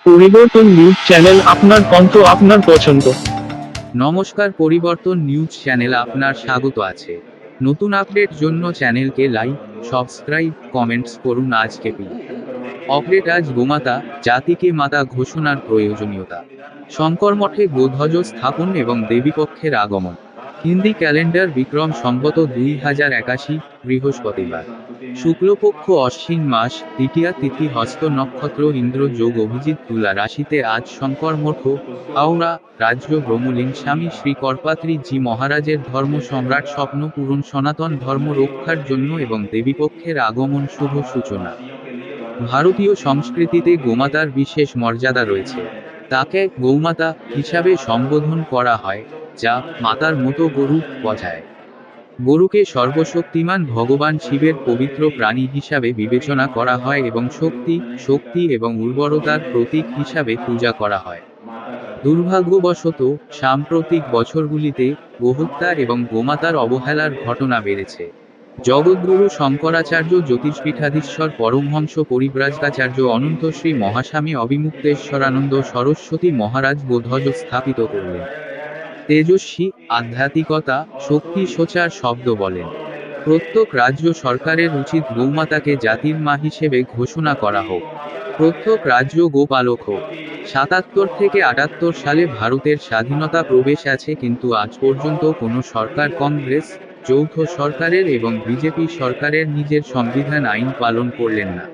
পরিবর্তন news channel, আপনার কণ্ঠ, আপনার পছন্দ। নমস্কার, পরিবর্তন নিউজ চ্যানেল আপনার স্বাগত আছে। নতুন আপডেট জন্য চ্যানেলকে লাইক, সাবস্ক্রাইব, কমেন্টস করুন। আজকে আপডেট। আজ গোমাতা জাতিকে মাতা ঘোষণার প্রয়োজনীয়তা। শঙ্কর মঠে গোধ্বজ স্থাপন এবং দেবীপক্ষের আগমন। হিন্দি ক্যালেন্ডার বিক্রম সম্বত 2081, বৃহস্পতিবার, শুক্লপক্ষ, অশ্বিন মাস, তৃতীয়া তিথি, হস্ত নক্ষত্র, ইন্দ্র যোগ, অভিজিৎ, তুলা রাশিতে আজ শঙ্কর মঠ, হাওড়া, রাজ্য ব্রহ্মলীন স্বামী শ্রী করপাত্রী জি মহারাজের ধর্ম সম্রাট স্বপ্ন পূরণ, সনাতন ধর্ম রক্ষার জন্য এবং দেবীপক্ষের আগমন শুভ সূচনা। ভারতীয় সংস্কৃতিতে গোমাতার বিশেষ মর্যাদা রয়েছে। তাকে গৌমাতা হিসাবে সম্বোধন করা হয়, যা মাতার মতো গরু বোঝায়। গরুকে সর্বশক্তিমান ভগবান শিবের পবিত্র প্রাণী হিসাবে বিবেচনা করা হয় এবং শক্তি এবং উর্বরতার প্রতীক হিসাবে পূজা করা হয়। দুর্ভাগ্যবশত সাম্প্রতিক বছরগুলিতে গোহত্যা এবং গোমাতার অবহেলার ঘটনা বেড়েছে। জগদ্গুরু শঙ্করাচার্য জ্যোতিষপীঠাধীশ্বর পরমহংস পরিব্রাজকাচার্য অনন্ত শ্রী মহাস্বামী অবিমুক্তেশ্বরানন্দ সরস্বতী মহারাজ গোধ্বজ স্থাপিত করলেন। তেজস্বী আধ্যাত্মিকতা, শক্তি সোচার শব্দ বলেন। প্রত্যেক রাজ্য সরকারের উচিত গৌমাতাকে জাতির মা হিসেবে ঘোষণা করা হোক। প্রত্যেক রাজ্য গোপালক হোক। 77 থেকে 78 সালে ভারতের স্বাধীনতা প্রবেশ আছে, কিন্তু আজ পর্যন্ত কোনো সরকার, কংগ্রেস, যৌথ সরকারের এবং বিজেপি সরকারের নিজের সংবিধান আইন পালন করলেন না।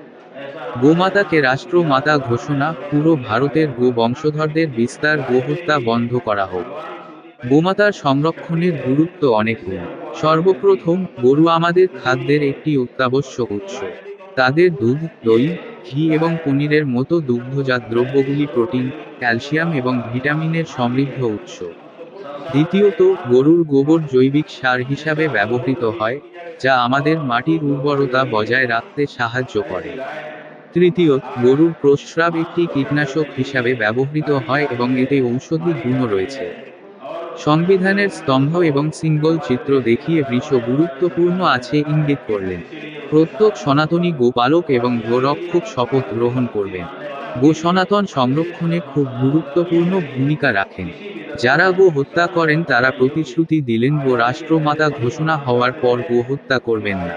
গোমাতাকে রাষ্ট্র মাতা ঘোষণা, পুরো ভারতের গো বংশধরদের বিস্তার, গোহত্যা বন্ধ করা হোক। গোমাতার সংরক্ষণের গুরুত্ব অনেক গুণ। সর্বপ্রথম, গরু আমাদের খাদ্যের একটি অত্যাবশ্যক উৎস। তাদের দুধ, দই, ঘি এবং পনিরের মতো দুগ্ধজাত দ্রব্যগুলি প্রোটিন, ক্যালসিয়াম এবং ভিটামিনের সমৃদ্ধ উৎস। দ্বিতীয়ত, গরুর গোবর জৈবিক সার হিসাবে ব্যবহৃত হয়, যা আমাদের মাটির উর্বরতা বজায় রাখতে সাহায্য করে। তৃতীয়ত, গরুর প্রস্রাব একটি কীটনাশক হিসাবে ব্যবহৃত হয় এবং এতে ঔষধি গুণও রয়েছে। সংবিধানের স্তম্ভ এবং সিঙ্গল চিত্র দেখিয়ে বৃষ গুরুত্বপূর্ণ আছে ইঙ্গিত করলেন। প্রত্যেক সনাতনী গোপালক এবং গোরক্ষক শপথ গ্রহণ করবেন। গো সনাতন সংরক্ষণে খুব গুরুত্বপূর্ণ ভূমিকা রাখেন। যারা গো হত্যা করেন তারা প্রতিশ্রুতি দিলেন গো রাষ্ট্রমাতা ঘোষণা হওয়ার পর গো হত্যা করবেন না।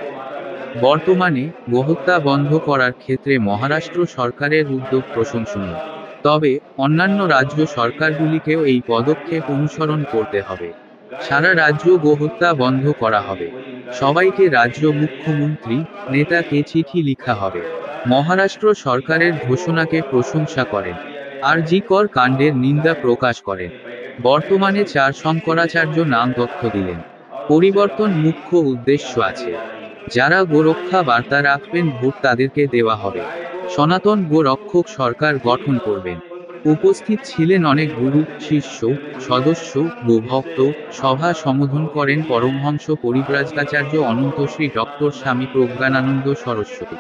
বর্তমানে গোহত্যা বন্ধ করার ক্ষেত্রে মহারাষ্ট্র সরকারের উদ্যোগ প্রশংসনীয়। তবে অন্যান্য রাজ্য সরকারগুলিকেও এই পদক্ষেপ অনুসরণ করতে হবে। সারা রাজ্য গোহত্যা বন্ধ করা হবে। সবাইকে রাজ্য মুখ্যমন্ত্রী, নেতাকে চিঠি লিখা হবে। মহারাষ্ট্র সরকারের ঘোষণাকে প্রশংসা করেন। আর.জি. কর কাণ্ডের নিন্দা প্রকাশ করেন। বর্তমানে 4 শঙ্করাচার্য নাম তথ্য দিলেন। পরিবর্তন মুখ্য উদ্দেশ্য আছে। যারা গোরক্ষা বার্তা রাখবেন ভোট তাদেরকে দেওয়া হবে। সনাতন গো রক্ষক সরকার গঠন করবেন। উপস্থিত ছিলেন অনেক গুরু, শিষ্য, সদস্য, গোভক্ত। সভা সম্বোধন করেন পরমহংস পরিব্রাজকাচার্য অনন্ত শ্রী ডক্টর স্বামী প্রজ্ঞানানন্দ সরস্বতী।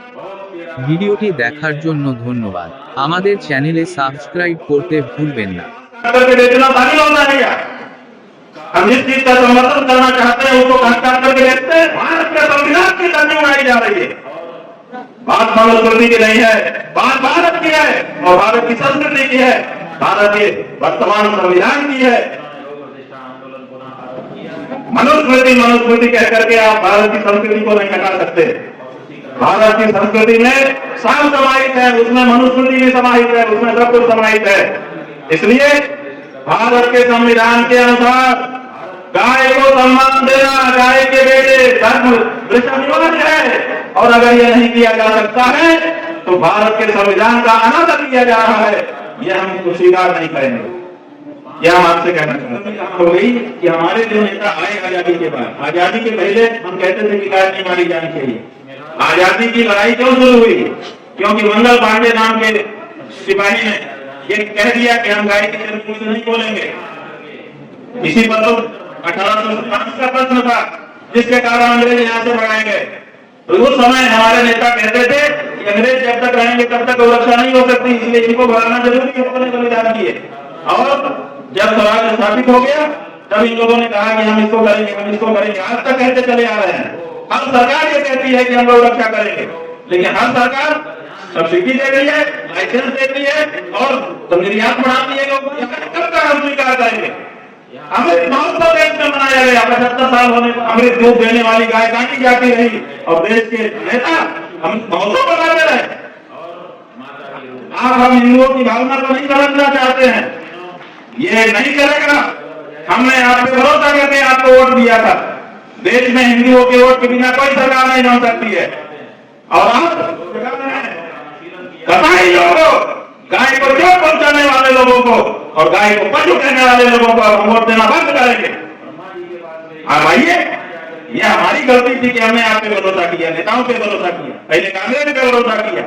ভিডিওটি দেখার জন্য ধন্যবাদ। আমাদের চ্যানেলে সাবস্ক্রাইব করতে ভুলবেন না। हम जिस चीज का समर्थन करना चाहते हैं उसको कंस्ट्रक्ट करके देखते हैं। भारत के संविधान की तंजी उड़ाई जा रही है। बात मनुस्मृति की नहीं है, बात भारत की है और भारत की संस्कृति की है, भारत के वर्तमान संविधान की है। मनुस्मृति कह करके आप भारत की संस्कृति को नहीं हटा सकते। भारत की संस्कृति में सब समाहित है, उसमें मनुस्मृति भी समाहित है, उसमें सब कुछ समाहित है। इसलिए भारत के संविधान के अनुसार गाय को सम्मान देना, गाय के बेटे धर्म अनिवार्य है। और अगर यह नहीं किया जा सकता है तो भारत के संविधान का अनादर किया जा रहा है, यह हम स्वीकार नहीं करेंगे। यह हम आपसे कहना चाहते हैं। हो गई कि हमारे जो नेता आए आजादी के बाद, आजादी के पहले हम कहते थे कि गाय नहीं मारी जानी चाहिए। आजादी की लड़ाई क्यों शुरू हुई? क्योंकि मंगल पांडे नाम के सिपाही ने ये कह दिया कि हम गाय की जरूरत नहीं बोलेंगे। इसी पर तो 1805 का प्रश्न था, जिसके कारण अंग्रेज यहाँ से भगाए गए। तो उस समय हमारे नेता कहते थे कि अंग्रेज जब तक रहेंगे तब तक रक्षा नहीं हो सकती, इसलिए इनको भगाना जरूरी है, उन्होंने बलिदान दिए। और जब स्वराज स्थापित हो गया तब इन लोगों ने कहा कि हम इसको करेंगे, हम इसको करेंगे। आज तक कहते चले आ रहे हैं। हर सरकार ये कहती है कि हम लोग रक्षा करेंगे, लेकिन हर सरकार सब्सिडी दे रही है, लाइसेंस दे रही है और तो निर्यात बढ़ा दिएगा, कब तक हम स्वीकार करेंगे? अमृत महोत्सव देश में मनाया गया, 75 साल होने पर अमृत दूध देने वाली गाय काटी जाती रही और देश के नेता अमृत महोत्सव मनाते रहे। आप हम हिंदुओं की भावना को नहीं समझना चाहते हैं, ये नहीं चलेगा। हमने आप पे भरोसा करके आपको वोट दिया था। देश में हिंदुओं के वोट के बिना कोई सरकार नहीं बन सकती है। और आप कसाई लोगों, गाय को चोट पहुंचाने वाले लोगों को और गाय को पशु कहने वाले लोगों को हम वोट देना बंद करेंगे। आप आइए, यह हमारी गलती थी कि हमने आप पे भरोसा किया, नेताओं पे भरोसा किया, पहले कांग्रेस पे भरोसा किया,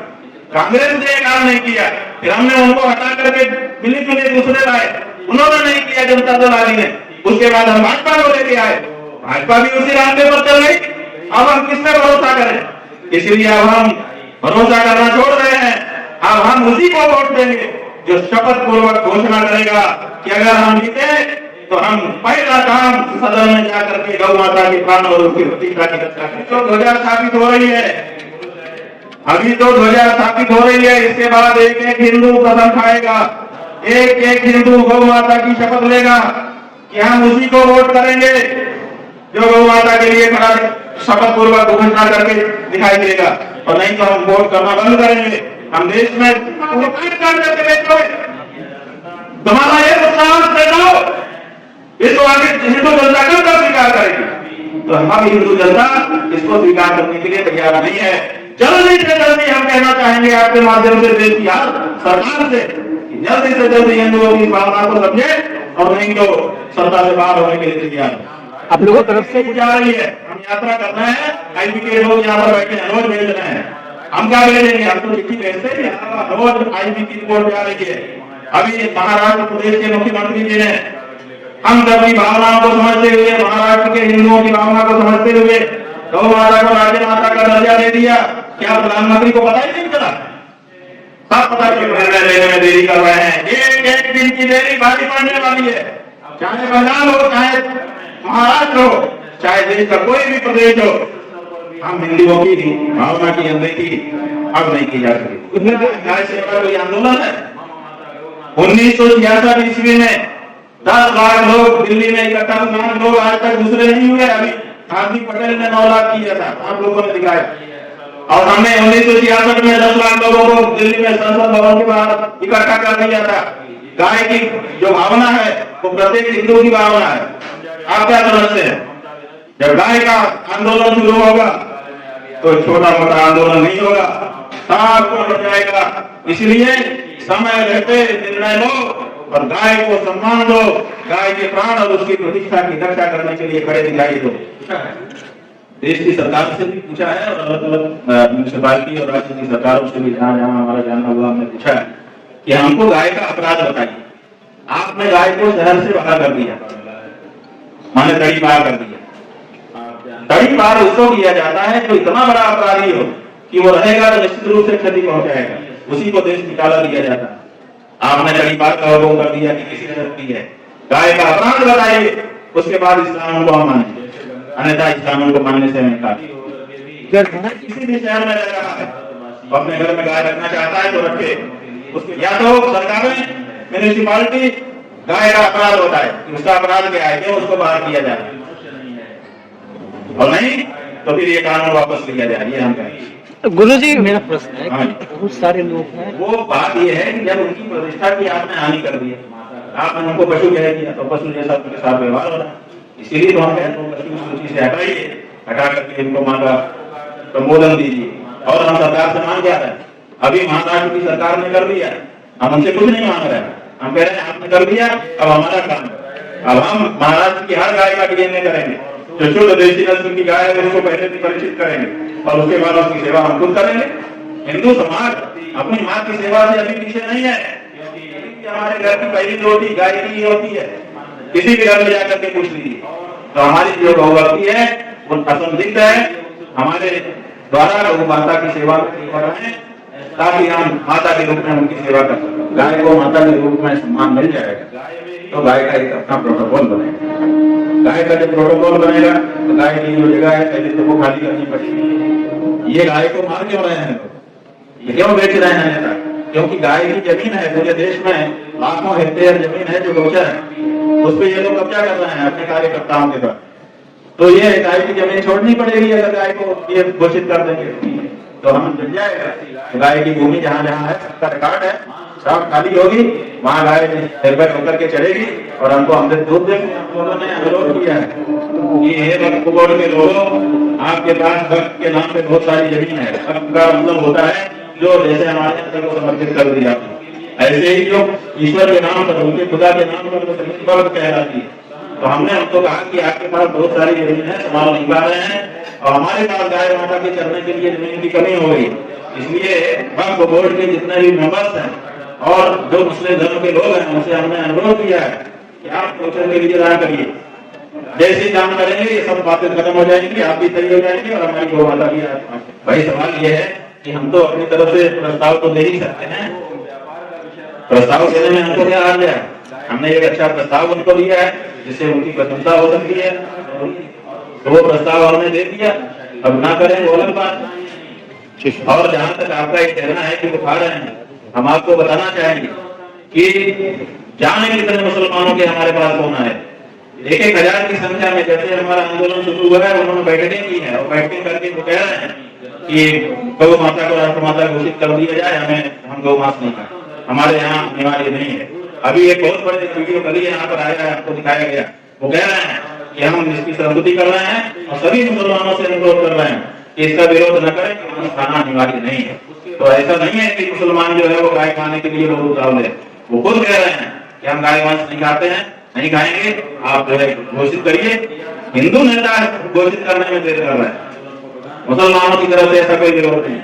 कांग्रेस ने काम नहीं किया, फिर हमने उनको हटा करके मिली जुली दूसरे लाए, उन्होंने नहीं किया जनता दल आदि ने। उसके बाद हम भाजपा को लेके आए, भाजपा भी उसी रास्ते पर चल गई। अब हम किस पे भरोसा करें? इसलिए अब हम भरोसा करना छोड़ रहे हैं। अब हम उसी को वोट देंगे जो शपथ पूर्वक घोषणा करेगा कि अगर हम जीते तो हम पहला काम सदन में जाकर के गौ माता के प्राण और उसकी प्रतिष्ठा की रक्षा करें। तो ध्वजा स्थापित हो रही है, अभी तो ध्वजा स्थापित हो रही है, इसके बाद एक एक हिंदू कसम खाएगा, एक एक हिंदू गौ माता की शपथ लेगा कि हम उसी को वोट करेंगे जो गौ माता के लिए खड़ा शपथ पूर्वक घोषणा करके दिखाई देगा। और नहीं तो हम वोट करना बंद करेंगे। हम देश में करके बेचोगे, तुम्हारा ये मुस्कान इसको आगे हिंदू जनता कब तक स्वीकार करेगी? तो हम हिंदू जनता इसको स्वीकार करने के लिए तैयार नहीं है। जल्दी से जल्दी हम कहना चाहेंगे आपके माध्यम से देश की सरकार से जल्दी से जल्दी हिंदुओं की भावना को समझे और नहीं तो सत्ता से बाहर होने के लिए तैयार। आप लोगों की तरफ से जा रही है, हम यात्रा करना है, आईबी के लोग यहाँ पर बैठे हैं, रोज भेज रहे हैं। हम क्या भेजेंगे? हम तो चिट्ठी भेजते हैं, रोज आईबी की रिपोर्ट जा रही है। अभी महाराष्ट्र प्रदेश के मुख्यमंत्री जी ने हम सबकी भावनाओं को समझते हुए, महाराष्ट्र के हिंदुओं की भावना को समझते हुए गौ माता को राज्य माता का दर्जा दे दिया। क्या प्रधानमंत्री को पता ही नहीं चला? सब पता क्यों निर्णय लेने में देरी कर रहे हैं? एक एक दिन की देरी भारी पड़ने वाली है, चाहे बंगाल हो, चाहे महाराष्ट्र हो, चाहे देश का कोई भी प्रदेश हो। हम हिंदुओं की भावना की अनदेखी अब नहीं की जा सकती। गाय सेवा कोई आंदोलन है? 1966 ईस्वी में 10 लाख लोग दिल्ली में इकट्ठा हुए, लोग आज तक दूसरे नहीं हुए। अभी हार्दिक पटेल ने 9 लाख किया था, आप लोगों ने दिखाया। और हमने 1966 में 10 लाख लोगों को दिल्ली में संसद भवन के बाहर इकट्ठा कर दिया था। गाय की जो भावना है वो प्रत्येक हिंदू की भावना है। आप क्या समझते हैं? जब गाय का आंदोलन शुरू होगा तो छोटा मोटा आंदोलन नहीं होगा, सबको हो जाएगा। इसलिए समय रहते निर्णय लो और गाय को सम्मान दो, गाय के प्राण और उसकी प्रतिष्ठा की रक्षा करने के लिए खड़े दिखाई दो। देश की सरकार से भी पूछा है और अलग अलग म्यूनिसिपालिटी और राज्य की सरकारों से भी जहाँ जहाँ हमारा जाना हुआ हमने पूछा है कि हमको गाय का अपराध बताइए। आपने गाय को शहर से बाहर कर दिया, माने तड़ी पार कर दिया। तड़ी पार उसको किया जाता है जो इतना बड़ा अपराधी हो कि वो रहेगा तो निश्चित रूप से क्षति पहुंचाएगा, उसी को देश निकाला दिया जाता है। आपने तड़ी पार का हुक्म कर दिया कि किसी ने की है। गाय का अपराध बताइए, उसके बाद इस्लाम को हम माने, अन्यथा इस्लाम को मानने से इनकार। किसी भी शहर में रह रहा है, अपने घर में गाय रखना चाहता है तो रखे। उसके या तो सरकारें, म्यूनिसिपालिटी गाय का अपराध होता है, उसका अपराध क्या है, क्यों उसको बाहर किया जाए, और नहीं तो फिर ये कानून वापस लिया जाए। ये हम कहें। गुरुजी मेरा प्रश्न है कि बहुत सारे लोग हैं, वो बात ये है कि जब उनकी प्रतिष्ठा की आपने हानि कर दी, आपने उनको पशु कह दिया तो पशु जैसा उनके साथ व्यवहार हो रहा है। इसीलिए तो हम कहते हैं पशु सूची से हटाइए, हटा करके इनको मां का संबोधन दीजिए। और हम सरकार से मांग क्या रहे हैं? अभी महाराष्ट्र की सरकार ने कर दिया, हम उनसे कुछ नहीं मांग रहे हैं। हम कह रहे हैं आपने कर दिया, अब हमारा काम। अब हम महाराष्ट्र की हर गाय का डीएनए करेंगे, जो शुद्ध देशी नस्ल की गाय है उसको पहले भी परीक्षित करेंगे और उसके बाद उसकी सेवा हम खुद करेंगे। हिंदू समाज अपनी माँ की सेवा से अभी पीछे नहीं है। हमारे घर की पहली रोटी गाय की होती है, किसी भी घर में जाकर के पूछ लीजिए। तो हमारी जो गौभक्ति है वो असंदिग्ध है। हमारे द्वारा गौ माता की सेवा कर रहे हैं ताकि हम माता के रूप में उनकी सेवा कर सकें। गाय को माता के रूप में सम्मान मिल जाएगा तो गाय का एक अपना प्रोटोकॉल बनेगा। गाय का जब प्रोटोकॉल बनेगा तो गाय की जो जगह है पहले तो वो खाली करनी पड़ेगी। ये गाय को मार क्यों रहे हैं? ये क्यों बेच रहे हैं नेता? क्योंकि गाय की जमीन है, पूरे देश में लाखों हेक्टेयर जमीन है जो गोचर है, उस पर ये लोग कब्जा कर रहे हैं अपने कार्यकर्ताओं के द्वारा। तो ये गाय की जमीन छोड़नी पड़ेगी अगर गाय को ये घोषित कर देंगे तो हम मिल जाएगा। तो गाय की भूमि जहाँ जहाँ है सबका रिकॉर्ड है, सब खाली होगी, वहाँ गाय निर्भर होकर के चलेगी और हमको हमसे दूध देंगे। हम लोगों ने अनुरोध किया है कि हे वक्फ बोर्ड के लोगों, आपके पास वक्फ के नाम पे बहुत सारी जमीन है। वक्फ का मतलब होता है जो जैसे हमारे अंदर को समर्पित कर दी जाती है, ऐसे ही जो ईश्वर के नाम पर, उनके खुदा के नाम पर जमीन वक्फ कहलाती है। तो हमने हमको कहा कि आपके पास बहुत सारी जमीन है, संभाल नहीं पा रहे हैं और हमारे पास गाय माता के चरने के लिए जमीन की कमी हो गई, इसलिए वक्फ बोर्ड के जितने भी मेंबर्स हैं और जो मुस्लिम धर्म के लोग हैं उनसे हमने अनुरोध किया है कि आप गोचर के लिए दान करिए। जैसे ही दान करेंगे ये सब बातें खत्म हो जाएंगी, आप भी सही हो जाएंगे और हमारी गौ माता भी। भाई सवाल ये है कि हम तो अपनी तरफ से प्रस्ताव तो दे ही सकते हैं, प्रस्ताव देने में हमको क्या हार्ज है? हमने एक अच्छा प्रस्ताव उनको दिया है जिससे उनकी प्रशंसा हो सकती है, तो वो प्रस्ताव हमने दे दिया। अब ना करें वो अलग बात। और जहाँ तक आपका ये कहना है कि वो खा रहे हैं, हम आपको बताना चाहेंगे कि जाने कितने मुसलमानों के हमारे पास होना है, 1,000 की संख्या में। जैसे हमारा आंदोलन शुरू हुआ है उन्होंने बैठकें की है और बैठकें करके वो कह रहे हैं कि गौ माता को राष्ट्र माता घोषित कर दिया जाए, हम गौ मांस नहीं खाए, हमारे यहाँ अनिवार्य नहीं है। अभी एक बहुत बड़े वीडियो कल यहाँ पर आया है, आपको दिखाया गया, वो कह रहे हैं कि हम इसकी संस्तुति कर रहे हैं और सभी मुसलमानों से अनुरोध कर रहे हैं कि इसका विरोध न करें, कि खाना अनिवार्य नहीं है। तो ऐसा नहीं है कि मुसलमान जो है वो गाय खाने के लिए लोग उतावले, वो खुद कह रहे हैं कि हम गाय मांस नहीं खाते हैं, नहीं खाएंगे, आप जो है घोषित करिए। हिंदू नेता घोषित करने में देर कर रहे हैं, मुसलमानों की तरफ से ऐसा कोई विरोध नहीं।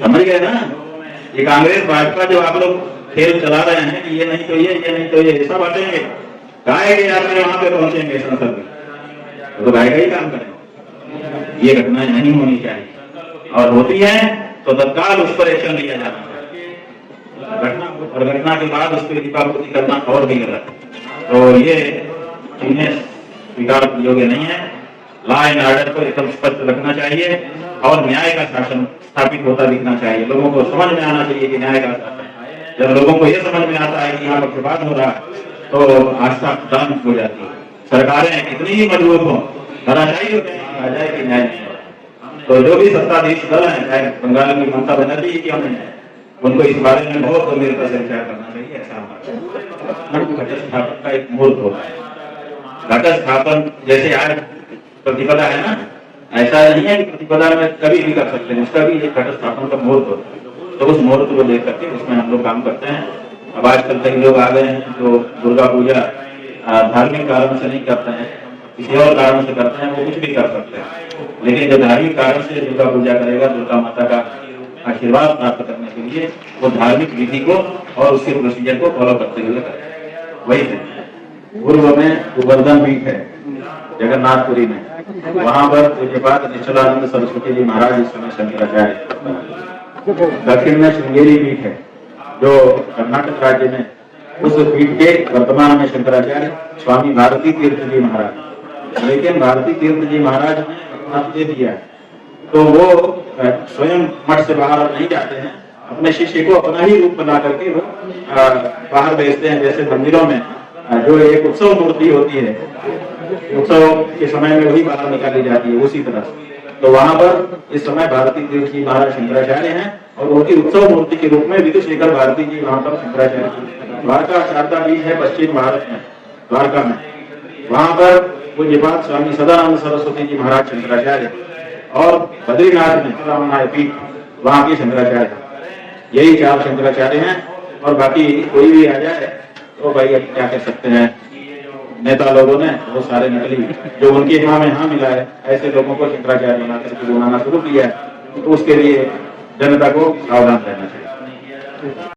समझ गए ना? ये कांग्रेस भाजपा जो आप लोग खेल चला रहे हैं कि ये नहीं तो ये नहीं तो ये, ऐसा बांटेंगे गाय के आपने वहां पे पहुंचेंगे संसद में, तो गाय का ही काम करें। ये घटनाएं नहीं होनी चाहिए और होती है तो तत्काल उस पर एक्शन लिया जाना चाहिए। घटना के बाद उस पर दीपावली करना और भी गलत है। तो ये चीजें स्वीकार योग्य नहीं है। लॉ एंड ऑर्डर को एकदम स्पष्ट रखना चाहिए और न्याय का शासन स्थापित होता दिखना चाहिए। लोगों को समझ में आना चाहिए कि न्याय का शासन। जब लोगों को यह समझ में आता है कि यहाँ पक्षपात हो रहा है तो आस्था प्रदान हो जाती है। सरकारें कितनी ही मजबूत हो, धराशायी होते हैं, आ जाए कि न्याय नहीं हो रहा। तो जो भी सत्ताधीश दल है, चाहे बंगाल की ममता बनर्जी ही क्यों नहीं है, उनको इस बारे में बहुत गंभीरता से विचार करना चाहिए। ऐसा घट स्थापन का एक मुहूर्त होता है। घट स्थापन जैसे आज प्रतिपदा है ना, ऐसा नहीं है कि प्रतिपदा में कभी भी कर सकते हैं, उसका भी एक घट स्थापन का मुहूर्त होता है। तो उस मुहूर्त को लेकर के उसमें हम लोग काम करते हैं। अब आजकल कई लोग आ गए हैं जो दुर्गा पूजा धार्मिक कारण से नहीं करते हैं, किसी और कारण से करते हैं, वो कुछ भी कर सकते हैं। लेकिन जो धार्मिक कारण से दुर्गा पूजा करेगा, दुर्गा माता का आशीर्वाद प्राप्त करने के लिए, वो धार्मिक विधि को और उसके प्रोसीजर को फॉलो करते हुए करेगा। वही है। पूर्व में गोवर्धन पीठ है जगन्नाथपुरी में, वहां पर पूज्यपाद निश्चलानंद सरस्वती जी महाराज इस समय शंकराचार्य। दक्षिण में श्रृंगेरी पीठ है जो कर्नाटक राज्य में, उस पीठ के वर्तमान में शंकराचार्य स्वामी भारती तीर्थ जी महाराज। लेकिन भारती तीर्थ जी महाराज ने मत दे दिया, तो वो स्वयं मठ से बाहर नहीं जाते हैं, अपने शिष्य को अपना ही रूप बना करके वो बाहर भेजते हैं। जैसे मंदिरों में जो एक उत्सव मूर्ति होती है, उत्सव के समय में वही बाहर निकाली जाती है, उसी तरह से। तो वहां पर इस समय भारती तीर्थ जी महाराज शंकराचार्य हैं और उनकी उत्सव मूर्ति के रूप में विदुशेखर भारती जी वहां पर शंकराचार्य। द्वारका शारदा बीज है पश्चिम भारत में, द्वारका में, वहां पर पूज्यपाद स्वामी सदानंद सरस्वती जी महाराज शंकराचार्य। और बद्रीनाथ में रामनाय पीठ, वहां की शंकराचार्य। यही 4 शंकराचार्य हैं और बाकी कोई भी आ जाए तो भाई अब क्या कर सकते हैं। नेता लोगों ने बहुत सारे नकली जो उनके हाँ में हाँ मिला है, ऐसे लोगों को शंकराचार्य बनाकर बनाना शुरू किया है। तो उसके लिए जनता को सावधान रहना चाहिए।